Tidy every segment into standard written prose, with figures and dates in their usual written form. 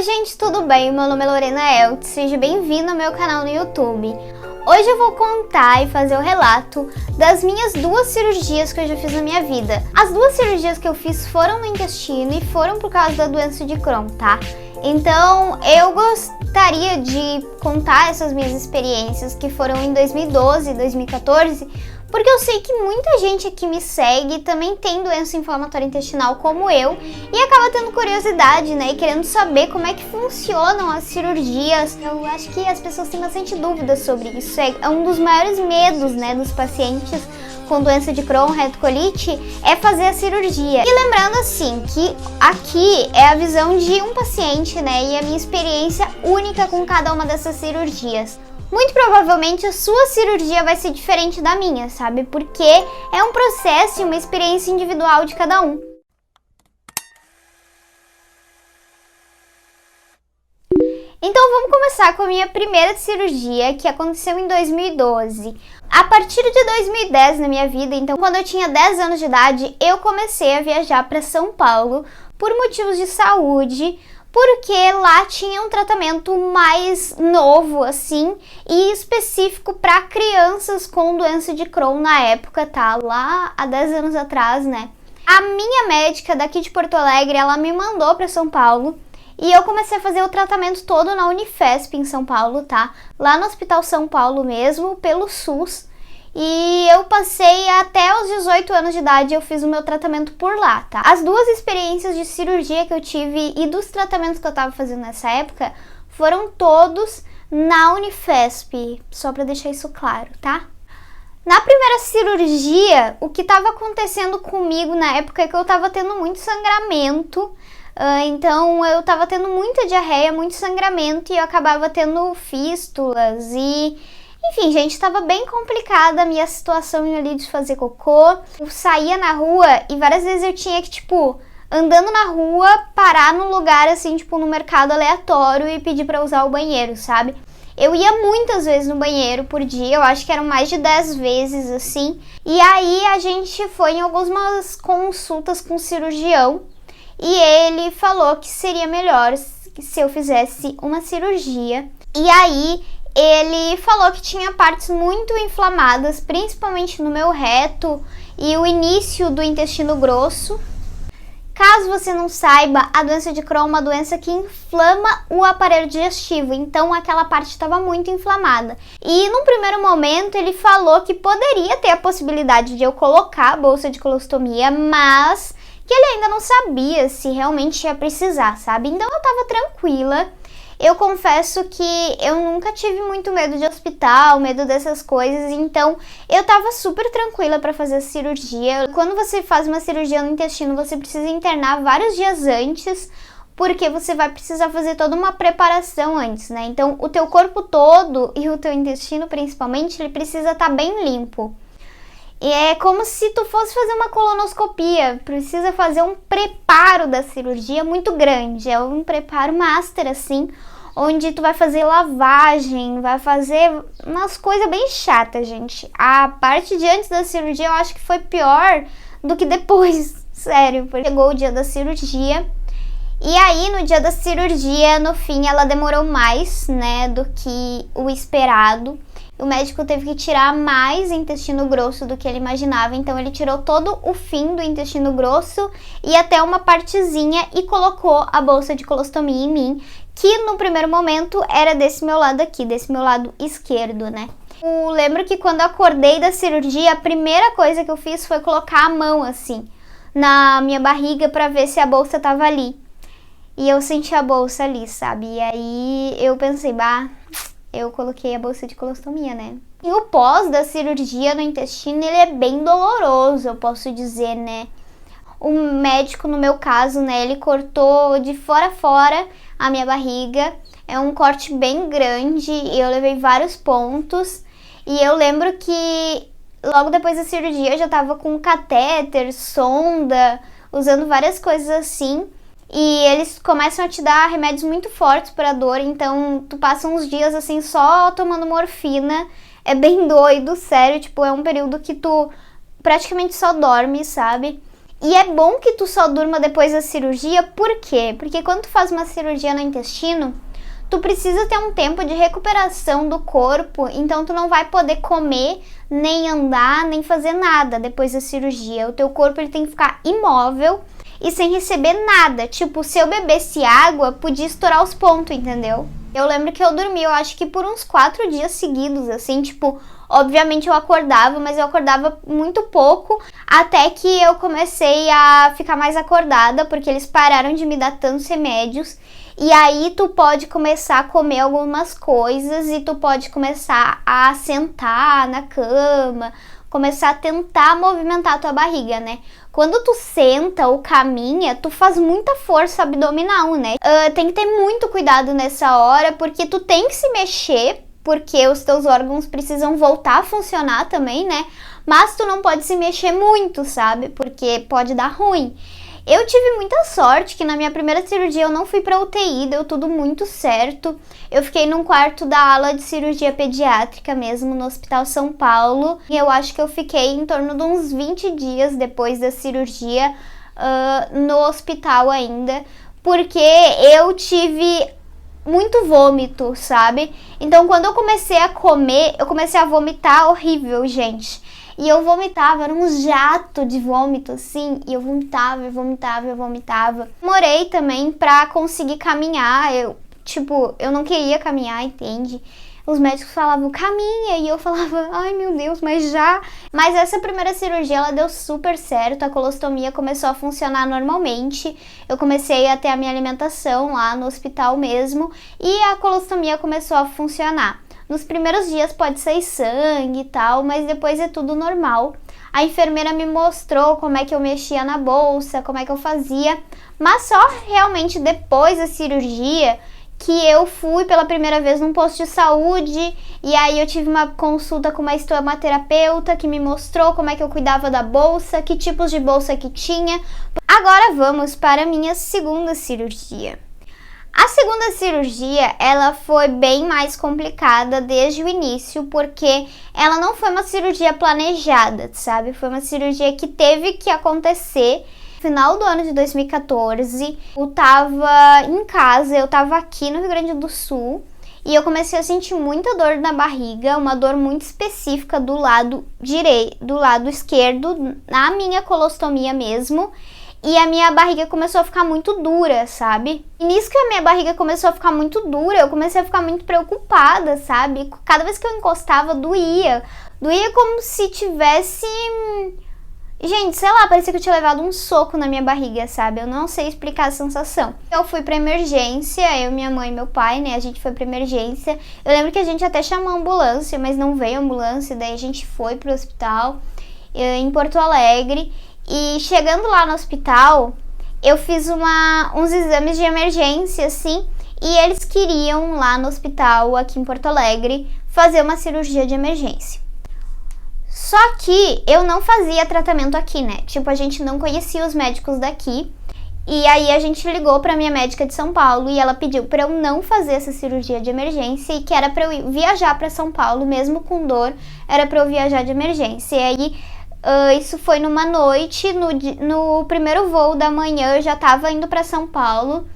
Oi gente, tudo bem? Meu nome é Lorena Eltz, seja bem-vindo ao meu canal no YouTube. Hoje eu vou contar e fazer o relato das minhas duas cirurgias que eu já fiz na minha vida. As duas cirurgias que eu fiz foram no intestino e foram por causa da doença de Crohn, tá? Então eu gostaria de contar essas minhas experiências que foram em 2012 e 2014, porque eu sei que muita gente aqui me segue também tem doença inflamatória intestinal como eu e acaba tendo curiosidade, né, e querendo saber como é que funcionam as cirurgias. Eu acho que as pessoas têm bastante dúvidas sobre isso, é um dos maiores medos, né, dos pacientes com doença de Crohn, retocolite, é fazer a cirurgia. E lembrando assim, que aqui é a visão de um paciente, né, e a minha experiência única com cada uma dessas cirurgias. Muito provavelmente a sua cirurgia vai ser diferente da minha, sabe? Porque é um processo e uma experiência individual de cada um. Então vamos começar com a minha primeira cirurgia, que aconteceu em 2012. A partir de 2010 na minha vida, então quando eu tinha 10 anos de idade, eu comecei a viajar para São Paulo por motivos de saúde, porque lá tinha um tratamento mais novo, assim, e específico para crianças com doença de Crohn na época, tá? Lá há 10 anos atrás, né? A minha médica daqui de Porto Alegre, ela me mandou para São Paulo e eu comecei a fazer o tratamento todo na Unifesp em São Paulo, tá? Lá no Hospital São Paulo mesmo, pelo SUS. E eu passei até os 18 anos de idade, eu fiz o meu tratamento por lá, tá? As duas experiências de cirurgia que eu tive e dos tratamentos que eu tava fazendo nessa época foram todos na Unifesp, só pra deixar isso claro, tá? Na primeira cirurgia, o que tava acontecendo comigo na época é que eu tava tendo muito sangramento, então eu tava tendo muita diarreia, muito sangramento e eu acabava tendo fístulas e... Enfim, gente, estava bem complicada a minha situação ali de fazer cocô. Eu saía na rua e várias vezes eu tinha que, tipo, andando na rua, parar num lugar, assim, tipo, no mercado aleatório e pedir pra usar o banheiro, sabe? Eu ia muitas vezes no banheiro por dia, eu acho que eram mais de 10 vezes, assim. E aí a gente foi em algumas consultas com o cirurgião e ele falou que seria melhor se eu fizesse uma cirurgia. E aí... ele falou que tinha partes muito inflamadas, principalmente no meu reto e o início do intestino grosso. Caso você não saiba, a doença de Crohn é uma doença que inflama o aparelho digestivo, então aquela parte estava muito inflamada. E num primeiro momento ele falou que poderia ter a possibilidade de eu colocar a bolsa de colostomia, mas que ele ainda não sabia se realmente ia precisar, sabe? Então eu tava tranquila. Eu confesso que eu nunca tive muito medo de hospital, medo dessas coisas, então eu tava super tranquila para fazer a cirurgia. Quando você faz uma cirurgia no intestino, você precisa internar vários dias antes, porque você vai precisar fazer toda uma preparação antes, né? Então o teu corpo todo e o teu intestino principalmente, ele precisa estar bem limpo. E é como se tu fosse fazer uma colonoscopia, precisa fazer um preparo da cirurgia muito grande, é um preparo master assim, onde tu vai fazer lavagem, vai fazer umas coisas bem chatas, gente. A parte de antes da cirurgia eu acho que foi pior do que depois, sério, porque chegou o dia da cirurgia. E aí, no dia da cirurgia, no fim, ela demorou mais, né, do que o esperado. O médico teve que tirar mais intestino grosso do que ele imaginava, então ele tirou todo o fim do intestino grosso e até uma partezinha e colocou a bolsa de colostomia em mim, que no primeiro momento era desse meu lado aqui, desse meu lado esquerdo, né? Eu lembro que quando eu acordei da cirurgia, a primeira coisa que eu fiz foi colocar a mão assim na minha barriga para ver se a bolsa tava ali. E eu senti a bolsa ali, sabe? E aí eu pensei, eu coloquei a bolsa de colostomia, né? E o pós da cirurgia no intestino, ele é bem doloroso, eu posso dizer, né? O médico, no meu caso, né, ele cortou de fora a fora a minha barriga. É um corte bem grande e eu levei vários pontos. E eu lembro que logo depois da cirurgia eu já tava com catéter, sonda, usando várias coisas assim. E eles começam a te dar remédios muito fortes para dor, então tu passa uns dias assim só tomando morfina. É bem doido, sério, tipo, é um período que tu praticamente só dorme, sabe? E é bom que tu só durma depois da cirurgia, por quê? Porque quando tu faz uma cirurgia no intestino, tu precisa ter um tempo de recuperação do corpo, então tu não vai poder comer, nem andar, nem fazer nada depois da cirurgia. O teu corpo ele tem que ficar imóvel e sem receber nada. Tipo, se eu bebesse água, podia estourar os pontos, entendeu? Eu lembro que eu dormi, eu acho que por uns 4 dias seguidos, assim, tipo, obviamente eu acordava, mas eu acordava muito pouco, até que eu comecei a ficar mais acordada, porque eles pararam de me dar tantos remédios. E aí tu pode começar a comer algumas coisas e tu pode começar a sentar na cama, começar a tentar movimentar a tua barriga, né? Quando tu senta ou caminha, tu faz muita força abdominal, né? Tem que ter muito cuidado nessa hora, porque tu tem que se mexer, porque os teus órgãos precisam voltar a funcionar também, né? Mas tu não pode se mexer muito, sabe? Porque pode dar ruim. Eu tive muita sorte que na minha primeira cirurgia eu não fui pra UTI, deu tudo muito certo. Eu fiquei num quarto da ala de cirurgia pediátrica mesmo, no Hospital São Paulo. E eu acho que eu fiquei em torno de uns 20 dias depois da cirurgia no hospital ainda, porque eu tive muito vômito, sabe? Então quando eu comecei a comer, eu comecei a vomitar horrível, gente. E eu vomitava, era um jato de vômito, assim, e eu vomitava, eu vomitava, eu vomitava. Demorei também pra conseguir caminhar, eu não queria caminhar, entende? Os médicos falavam, caminha, e eu falava, ai meu Deus, mas já... Mas essa primeira cirurgia, ela deu super certo, a colostomia começou a funcionar normalmente, eu comecei a ter a minha alimentação lá no hospital mesmo, e a colostomia começou a funcionar. Nos primeiros dias pode sair sangue e tal, mas depois é tudo normal. A enfermeira me mostrou como é que eu mexia na bolsa, como é que eu fazia, mas só realmente depois da cirurgia que eu fui pela primeira vez num posto de saúde e aí eu tive uma consulta com uma estomaterapeuta que me mostrou como é que eu cuidava da bolsa, que tipos de bolsa que tinha. Agora vamos para a minha segunda cirurgia. A segunda cirurgia, ela foi bem mais complicada desde o início, porque ela não foi uma cirurgia planejada, sabe? Foi uma cirurgia que teve que acontecer no final do ano de 2014. Eu tava em casa, eu tava aqui no Rio Grande do Sul, e eu comecei a sentir muita dor na barriga, uma dor muito específica do lado direito, do lado esquerdo, na minha colostomia mesmo. E a minha barriga começou a ficar muito dura, sabe? E nisso que a minha barriga começou a ficar muito dura, eu comecei a ficar muito preocupada, sabe? Cada vez que eu encostava, doía. Doía como se tivesse... Gente, sei lá, parecia que eu tinha levado um soco na minha barriga, sabe? Eu não sei explicar a sensação. Eu fui pra emergência, eu, minha mãe e meu pai, né? A gente foi pra emergência. Eu lembro que a gente até chamou a ambulância, mas não veio a ambulância. Daí a gente foi pro hospital em Porto Alegre. E chegando lá no hospital, eu fiz uns exames de emergência, assim, e eles queriam lá no hospital, aqui em Porto Alegre, fazer uma cirurgia de emergência. Só que eu não fazia tratamento aqui, né? Tipo, a gente não conhecia os médicos daqui. E aí a gente ligou pra minha médica de São Paulo e ela pediu pra eu não fazer essa cirurgia de emergência e que era pra eu viajar pra São Paulo, mesmo com dor, era pra eu viajar de emergência. E aí... isso foi numa noite, no primeiro voo da manhã, eu já tava indo pra São Paulo.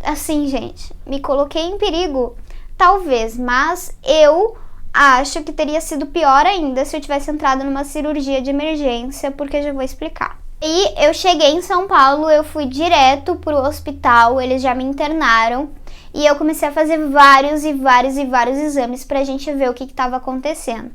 Assim, gente, me coloquei em perigo? Talvez, mas eu acho que teria sido pior ainda se eu tivesse entrado numa cirurgia de emergência, porque eu já vou explicar. E eu cheguei em São Paulo, eu fui direto pro hospital, eles já me internaram. E eu comecei a fazer vários exames pra gente ver o que estava acontecendo.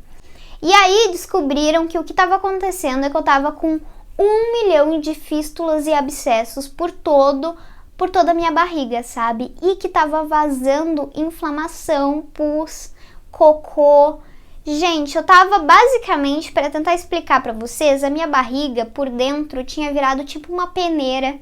E aí descobriram que o que estava acontecendo é que eu estava com 1 milhão de fístulas e abscessos por toda a minha barriga, sabe? E que estava vazando inflamação, pus, cocô. Gente, eu tava basicamente, para tentar explicar para vocês, a minha barriga por dentro tinha virado tipo uma peneira.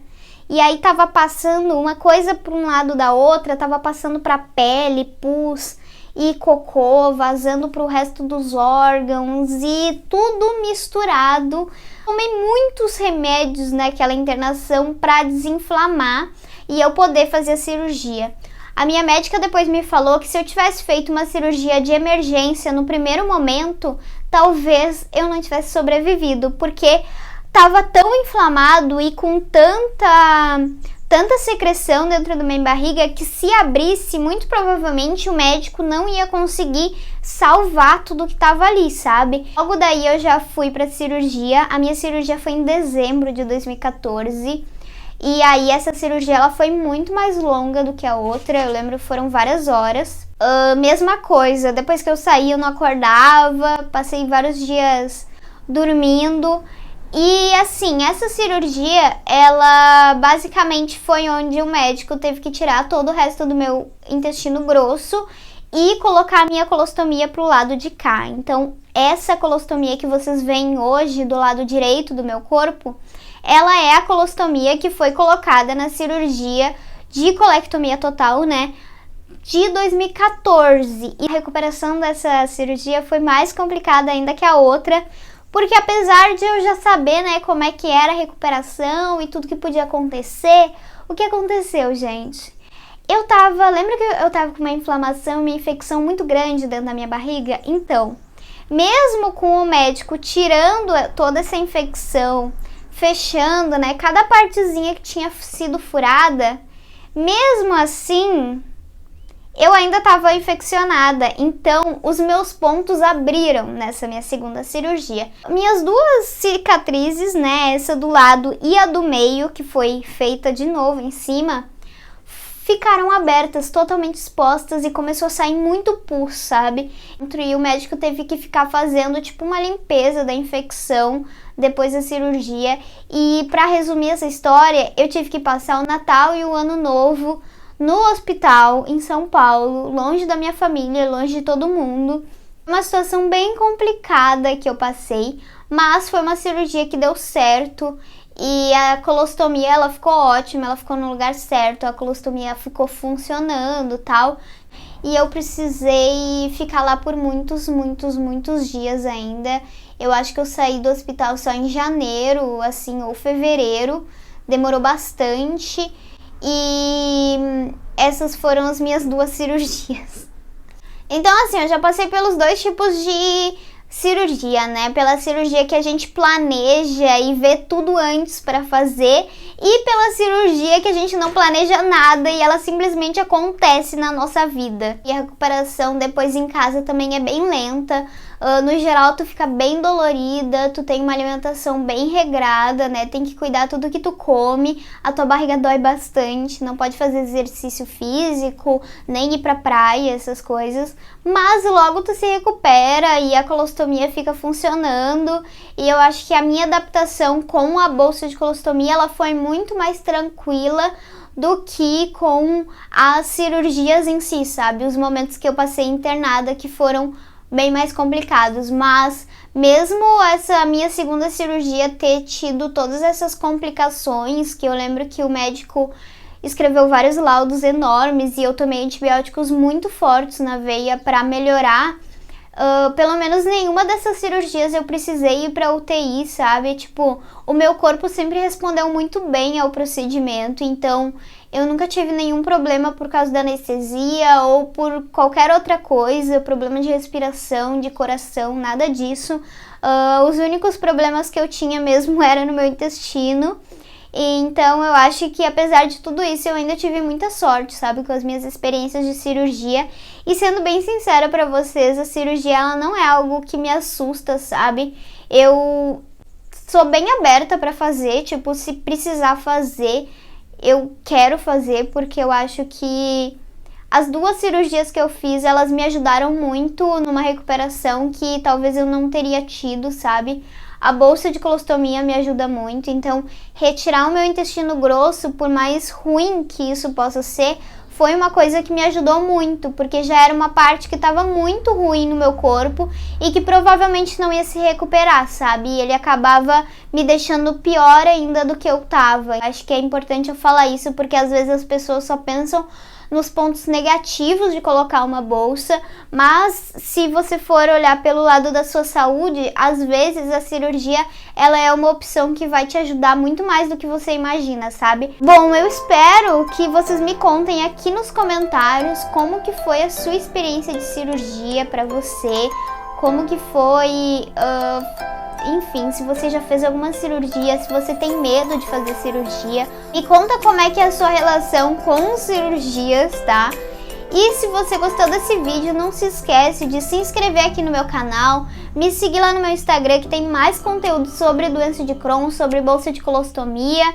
E aí tava passando uma coisa para um lado da outra, tava passando para pele, pus e cocô, vazando pro resto dos órgãos e tudo misturado. Tomei muitos remédios naquela internação para desinflamar e eu poder fazer a cirurgia. A minha médica depois me falou que se eu tivesse feito uma cirurgia de emergência no primeiro momento, talvez eu não tivesse sobrevivido, porque tava tão inflamado e com tanta secreção dentro da minha barriga que se abrisse, muito provavelmente o médico não ia conseguir salvar tudo que tava ali, sabe? Logo daí eu já fui pra cirurgia. A minha cirurgia foi em dezembro de 2014. E aí essa cirurgia ela foi muito mais longa do que a outra. Eu lembro que foram várias horas. Mesma coisa, depois que eu saí eu não acordava. Passei vários dias dormindo. E assim, essa cirurgia, ela basicamente foi onde o médico teve que tirar todo o resto do meu intestino grosso e colocar a minha colostomia pro lado de cá. Então, essa colostomia que vocês veem hoje do lado direito do meu corpo, ela é a colostomia que foi colocada na cirurgia de colectomia total, né, de 2014. E a recuperação dessa cirurgia foi mais complicada ainda que a outra, porque apesar de eu já saber, né, como é que era a recuperação e tudo que podia acontecer, o que aconteceu, gente? Lembra que eu tava com uma inflamação, uma infecção muito grande dentro da minha barriga? Então, mesmo com o médico tirando toda essa infecção, fechando, né, cada partezinha que tinha sido furada, mesmo assim, eu ainda estava infeccionada, então os meus pontos abriram nessa minha segunda cirurgia. Minhas duas cicatrizes, né, essa do lado e a do meio, que foi feita de novo em cima, ficaram abertas, totalmente expostas e começou a sair muito pus, sabe? E o médico teve que ficar fazendo tipo uma limpeza da infecção depois da cirurgia. E para resumir essa história, eu tive que passar o Natal e o Ano Novo no hospital em São Paulo, longe da minha família, longe de todo mundo. Uma situação bem complicada que eu passei, mas foi uma cirurgia que deu certo e a colostomia ela ficou ótima, ela ficou no lugar certo, a colostomia ficou funcionando, tal. E eu precisei ficar lá por muitos dias ainda. Eu acho que eu saí do hospital só em janeiro, assim, ou fevereiro. Demorou bastante. E essas foram as minhas duas cirurgias. Então, assim, eu já passei pelos dois tipos de cirurgia, né? Pela cirurgia que a gente planeja e vê tudo antes para fazer, e pela cirurgia que a gente não planeja nada e ela simplesmente acontece na nossa vida. E a recuperação depois em casa também é bem lenta. No geral, tu fica bem dolorida, tu tem uma alimentação bem regrada, né? Tem que cuidar tudo que tu come, a tua barriga dói bastante, não pode fazer exercício físico, nem ir pra praia, essas coisas. Mas logo tu se recupera e a colostomia fica funcionando. E eu acho que a minha adaptação com a bolsa de colostomia, ela foi muito mais tranquila do que com as cirurgias em si, sabe? Os momentos que eu passei internada que foram bem mais complicados, mas mesmo essa minha segunda cirurgia ter tido todas essas complicações, que eu lembro que o médico escreveu vários laudos enormes e eu tomei antibióticos muito fortes na veia para melhorar, pelo menos nenhuma dessas cirurgias eu precisei ir pra UTI, sabe? Tipo, o meu corpo sempre respondeu muito bem ao procedimento, então eu nunca tive nenhum problema por causa da anestesia ou por qualquer outra coisa, problema de respiração, de coração, nada disso. Os únicos problemas que eu tinha mesmo era no meu intestino. E então eu acho que apesar de tudo isso eu ainda tive muita sorte, sabe, com as minhas experiências de cirurgia. E sendo bem sincera pra vocês, a cirurgia ela não é algo que me assusta, sabe? Eu sou bem aberta pra fazer, tipo, se precisar fazer, eu quero fazer, porque eu acho que as duas cirurgias que eu fiz, elas me ajudaram muito numa recuperação que talvez eu não teria tido, sabe? A bolsa de colostomia me ajuda muito, então retirar o meu intestino grosso, por mais ruim que isso possa ser, foi uma coisa que me ajudou muito, porque já era uma parte que estava muito ruim no meu corpo e que provavelmente não ia se recuperar, sabe? E ele acabava me deixando pior ainda do que eu tava. Acho que é importante eu falar isso, porque às vezes as pessoas só pensam nos pontos negativos de colocar uma bolsa, mas se você for olhar pelo lado da sua saúde, às vezes a cirurgia ela é uma opção que vai te ajudar muito mais do que você imagina, sabe? Bom, eu espero que vocês me contem aqui nos comentários como que foi a sua experiência de cirurgia pra você, como que foi enfim, se você já fez alguma cirurgia, se você tem medo de fazer cirurgia. Me conta como é que é a sua relação com cirurgias, tá? E se você gostou desse vídeo, não se esquece de se inscrever aqui no meu canal, me seguir lá no meu Instagram que tem mais conteúdo sobre doença de Crohn, sobre bolsa de colostomia.